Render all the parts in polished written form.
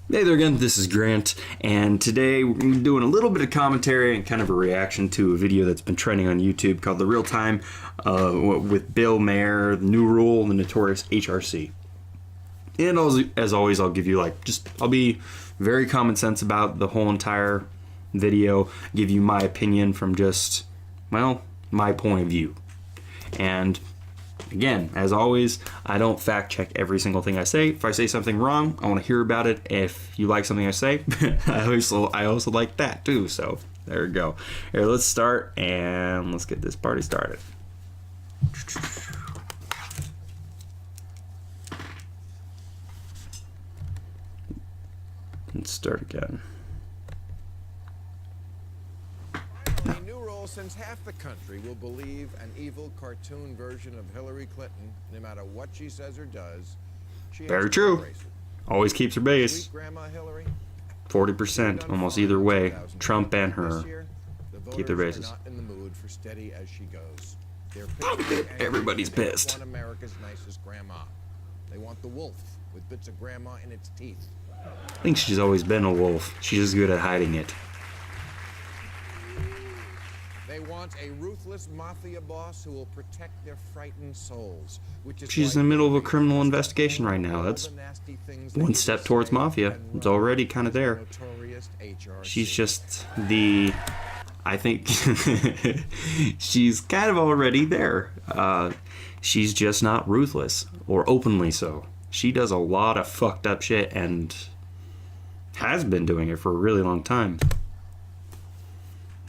Hey there again, this is Grant, and today we're doing a little bit of commentary and kind of a reaction to a video that's been trending on YouTube called The Real Time with Bill Maher, the new rule, the Notorious HRC. And as always, I'll give you I'll be very common sense about the whole entire video, give you my opinion from just, well, my point of view. And again, as always, I don't fact check every single thing I say. If I say something wrong, I want to hear about it. If you like something I say, I also like that too. So there we go. Here, let's start and let's get this party started. Let's start again. Since half the country will believe an evil cartoon version of Hillary Clinton, no matter what she says or does, she very true. Always keeps her base. Grandma Hillary. 40%, almost either way. Trump and her keep their bases. Not in the mood for steady as she goes. Everybody's pissed. They want America's nicest grandma. They want the wolf with bits of grandma in its teeth. I think she's always been a wolf. She's just good at hiding it. They want a ruthless mafia boss who will protect their frightened souls. She's in the middle of a criminal investigation right now. That's one step towards mafia. It's already kind of there. She's just I think she's kind of already there. She's just not ruthless, or openly so. She does a lot of fucked up shit and has been doing it for a really long time.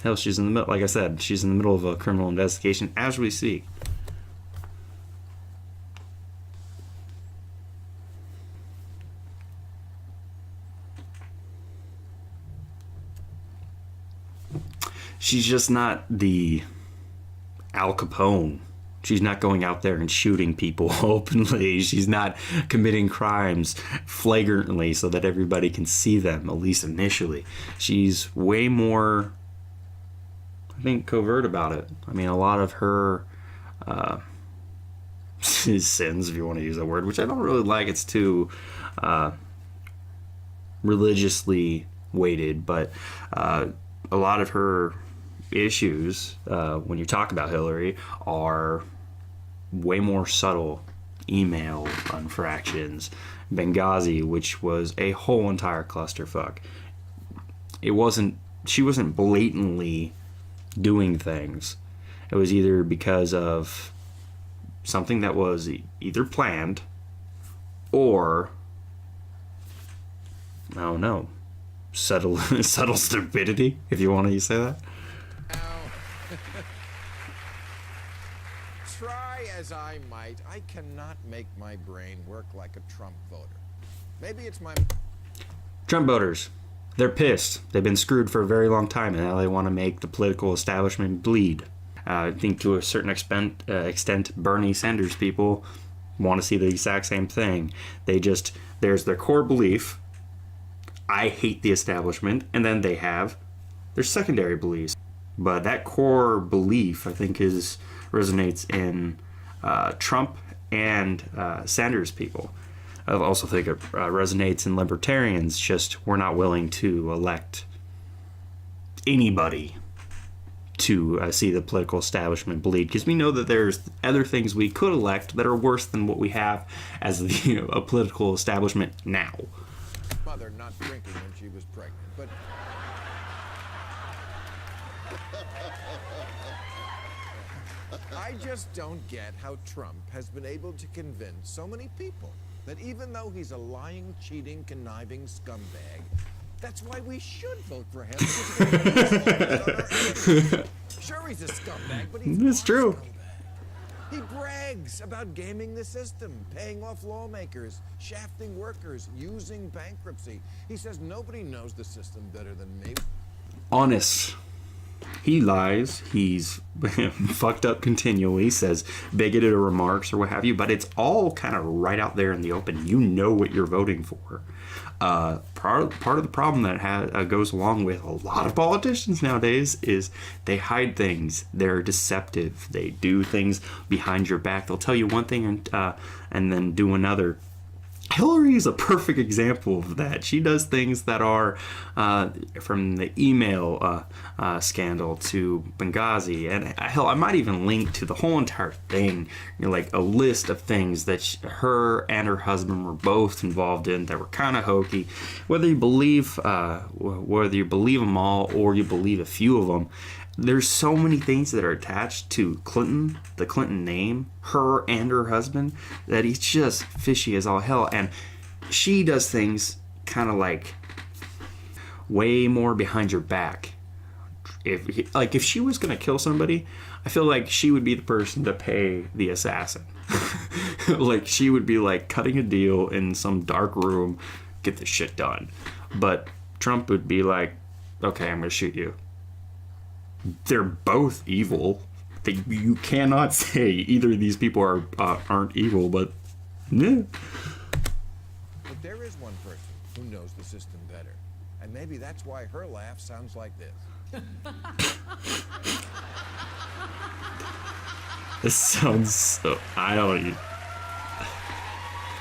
Hell, she's in the middle, like I said, she's in the middle of a criminal investigation as we see. She's just not the Al Capone. She's not going out there and shooting people openly. She's not committing crimes flagrantly so that everybody can see them, at least initially. She's way more, I think, covert about it. I mean, a lot of her sins, if you want to use that word, which I don't really like, it's too religiously weighted, but a lot of her issues, when you talk about Hillary, are way more subtle. Email infractions, Benghazi, which was a whole entire clusterfuck. She wasn't blatantly doing things. It was either because of something that was either planned or, I don't know, subtle stupidity, if you want to say that. Try as I might, I cannot make my brain work like a Trump voter. Maybe it's my... Trump voters, they're pissed. They've been screwed for a very long time, and now they want to make the political establishment bleed. I think to a certain extent, Bernie Sanders people want to see the exact same thing. There's their core belief, I hate the establishment, and then they have their secondary beliefs. But that core belief, I think, resonates in Trump and Sanders people. I also think it resonates in libertarians. Just we're not willing to elect anybody to see the political establishment bleed, because we know that there's other things we could elect that are worse than what we have as a political establishment now. Mother not drinking when she was pregnant, but I just don't get how Trump has been able to convince so many people that even though he's a lying, cheating, conniving scumbag, that's why we should vote for him. Sure, he's a scumbag, but he's It's true. Scumbag. He brags about gaming the system, paying off lawmakers, shafting workers, using bankruptcy. He says nobody knows the system better than me. Honest. He lies. He's fucked up continually, says bigoted remarks or what have you, but it's all kind of right out there in the open. You know what you're voting for. Part of the problem that goes along with a lot of politicians nowadays is they hide things. They're deceptive. They do things behind your back. They'll tell you one thing and then do another. Hillary is a perfect example of that. She does things that are from the email scandal to Benghazi, and hell, I might even link to the whole entire thing, like a list of things that her and her husband were both involved in that were kind of hokey. Whether you believe them all or you believe a few of them, there's so many things that are attached to Clinton, the Clinton name, her and her husband, that he's just fishy as all hell. And she does things kind of like way more behind your back. If she was going to kill somebody, I feel like she would be the person to pay the assassin. Like, she would be like cutting a deal in some dark room, get this shit done. But Trump would be like, okay, I'm going to shoot you. They're both evil. You cannot say either of these people aren't evil, but yeah. But there is one person who knows the system better, and maybe that's why her laugh sounds like this. This sounds so... I don't...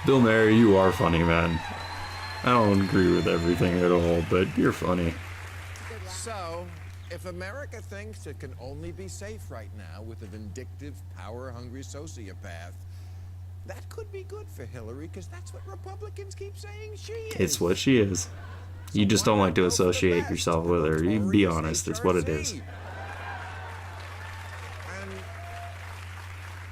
Bill Maher, you are funny, man. I don't agree with everything at all, but you're funny. So, if America thinks it can only be safe right now with a vindictive, power-hungry sociopath, that could be good for Hillary, because that's what Republicans keep saying she is. It's what she is. You just don't like to associate yourself with her. You be honest, it's what it is.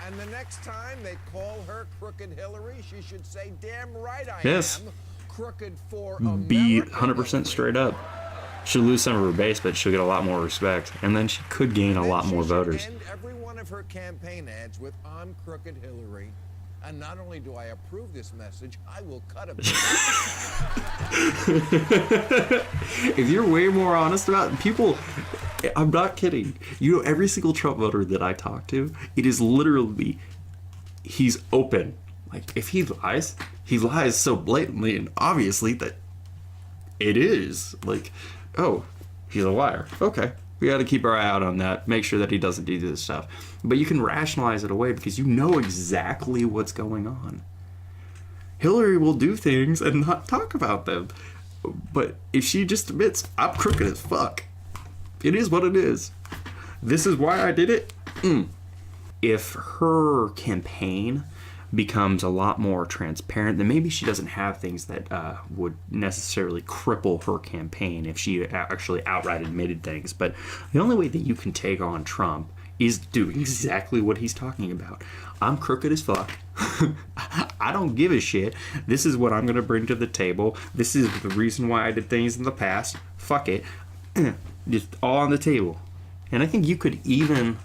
And the next time they call her Crooked Hillary, she should say, damn right I Yes. am. Crooked for America. Be 100% straight up. She'll lose some of her base, but she'll get a lot more respect. And then she could gain a lot more voters. End every one of her campaign ads with "I'm Crooked Hillary." And not only do I approve this message, I will cut a If you're way more honest about it, people, I'm not kidding. You know, every single Trump voter that I talk to, it is literally, he's open. Like, if he lies so blatantly and obviously that it is. Like, oh, he's a liar. Okay. We got to keep our eye out on that. Make sure that he doesn't do this stuff. But you can rationalize it away because you know exactly what's going on. Hillary will do things and not talk about them. But if she just admits, I'm crooked as fuck, it is what it is. This is why I did it. If her campaign becomes a lot more transparent, then maybe she doesn't have things that would necessarily cripple her campaign if she actually outright admitted things. But the only way that you can take on Trump is do exactly what he's talking about. I'm crooked as fuck. I don't give a shit. This is what I'm going to bring to the table. This is the reason why I did things in the past. Fuck it. Just all on the table. And I think you could even,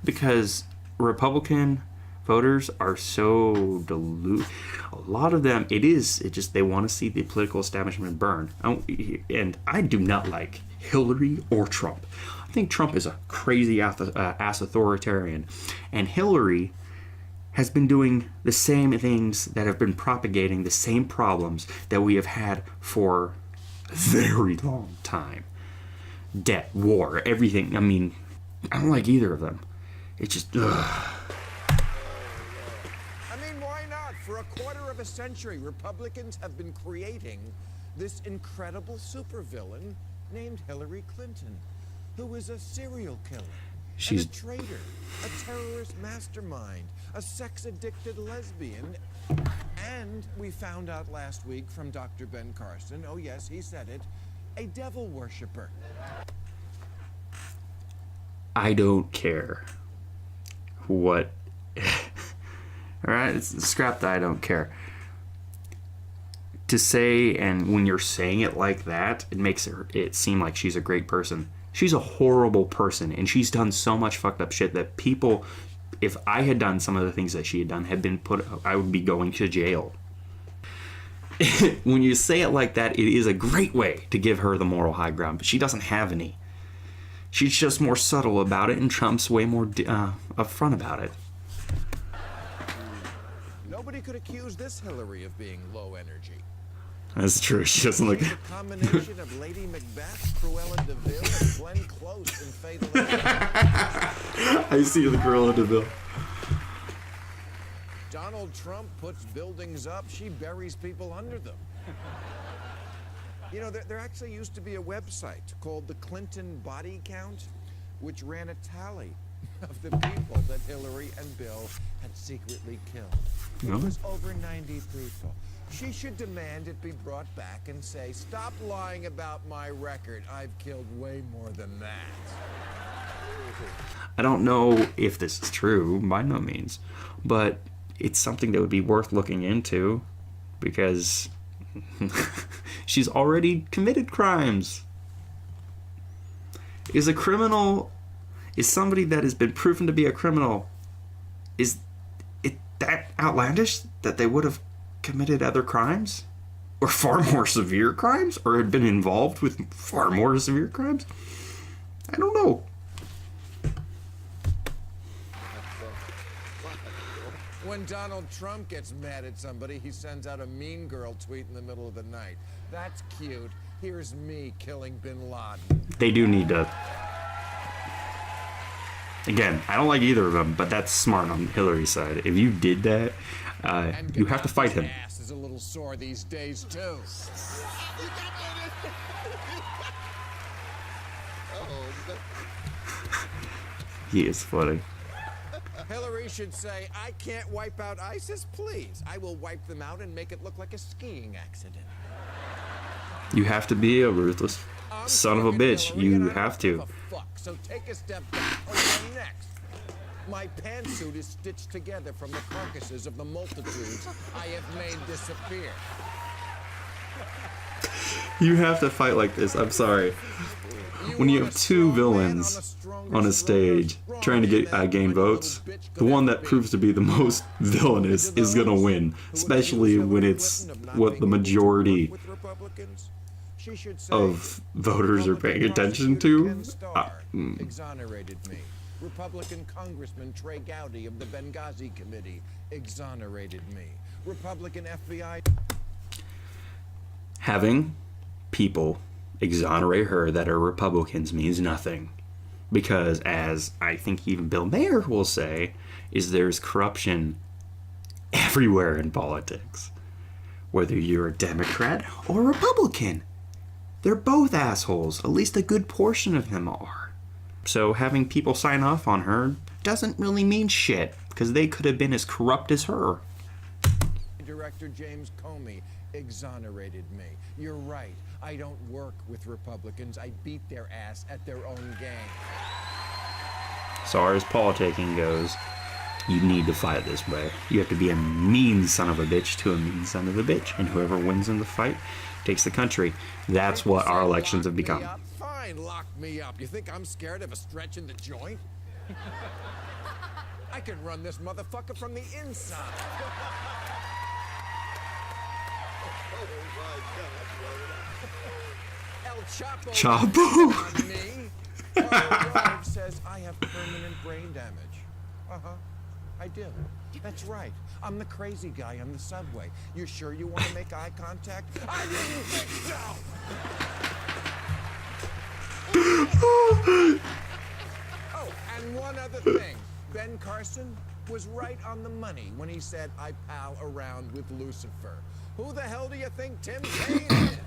because Republican voters are so deluded. A lot of them, it just they want to see the political establishment burn. And I do not like Hillary or Trump. I think Trump is a crazy ass authoritarian. And Hillary has been doing the same things that have been propagating the same problems that we have had for a very long time. Debt, war, everything. I mean, I don't like either of them. It's just... For a quarter of a century, Republicans have been creating this incredible supervillain named Hillary Clinton, who is a serial killer, and a traitor, a terrorist mastermind, a sex-addicted lesbian, and we found out last week from Dr. Ben Carson, oh yes, he said it, a devil worshiper. I don't care what... Alright, scrap that, I don't care. To say, and when you're saying it like that, it makes it seem like she's a great person. She's a horrible person, and she's done so much fucked up shit that people, if I had done some of the things that she had done, I would be going to jail. When you say it like that, it is a great way to give her the moral high ground, but she doesn't have any. She's just more subtle about it, and Trump's way more upfront about it. Nobody could accuse this Hillary of being low energy. That's true. She doesn't look... A combination of Lady Macbeth, Cruella de Vil, and Glenn Close in Fatal Affair. I see the Cruella de Vil. Donald Trump puts buildings up, she buries people under them. You know, there actually used to be a website called the Clinton Body Count, which ran a tally of the people that Hillary and Bill had secretly killed. It was over 90 people. She should demand it be brought back and say, stop lying about my record. I've killed way more than that. I don't know if this is true, by no means, but it's something that would be worth looking into because she's already committed crimes. Is somebody that has been proven to be a criminal, is it that outlandish that they would have committed other crimes? Or far more severe crimes? Or had been involved with far more severe crimes? I don't know. When Donald Trump gets mad at somebody, he sends out a mean girl tweet in the middle of the night. That's cute. Here's me killing Bin Laden. They do need to... Again, I don't like either of them, but that's smart on Hillary's side. If you did that, you have to fight him. Ass is a little sore these days, too. He is funny. Hillary should say, I can't wipe out ISIS, please. I will wipe them out and make it look like a skiing accident. You have to be a ruthless son of a bitch. Hillary, You and I have don't give to. a fuck, so take a step back or you're next. My pantsuit is stitched together from the carcasses of the multitudes I have made disappear. You have to fight like this. I'm sorry. When you have two villains on a stage trying to gain votes, the one that proves to be the most villainous is gonna win, especially when it's what the majority of voters are paying attention to. Exonerated me. Republican Congressman Trey Gowdy of the Benghazi Committee exonerated me. Republican FBI. Having people exonerate her that are Republicans means nothing. Because, as I think even Bill Maher will say, is there's corruption everywhere in politics. Whether you're a Democrat or a Republican. They're both assholes. At least a good portion of them are. So having people sign off on her doesn't really mean shit, because they could have been as corrupt as her. Director James Comey exonerated me. You're right. I don't work with Republicans. I beat their ass at their own game. As far as politicking goes, you need to fight this way. You have to be a mean son of a bitch to a mean son of a bitch, and whoever wins in the fight takes the country. That's what our elections have become. Fine, lock me up. You think I'm scared of a stretch in the joint? I can run this motherfucker from the inside. El Chapo. Me. Carl Rove says I have permanent brain damage. I do. That's right. I'm the crazy guy on the subway. You sure you want to make eye contact? I didn't think so. Oh, and one other thing. Ben Carson was right on the money when he said I pal around with Lucifer. Who the hell do you think Tim Kaine is?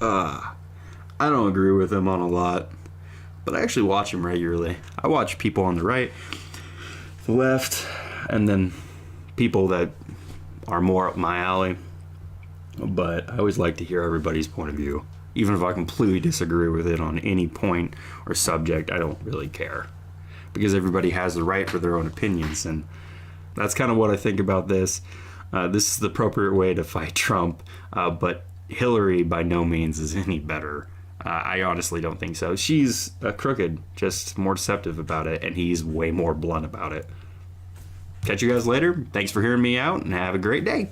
I don't agree with him on a lot, but I actually watch him regularly. I watch people on the right, the left, and then people that are more up my alley. But I always like to hear everybody's point of view. Even if I completely disagree with it on any point or subject, I don't really care. Because everybody has the right for their own opinions, and that's kind of what I think about this. This is the appropriate way to fight Trump, but Hillary by no means is any better. I honestly don't think so. She's crooked, just more deceptive about it, and he's way more blunt about it. Catch you guys later. Thanks for hearing me out, and have a great day.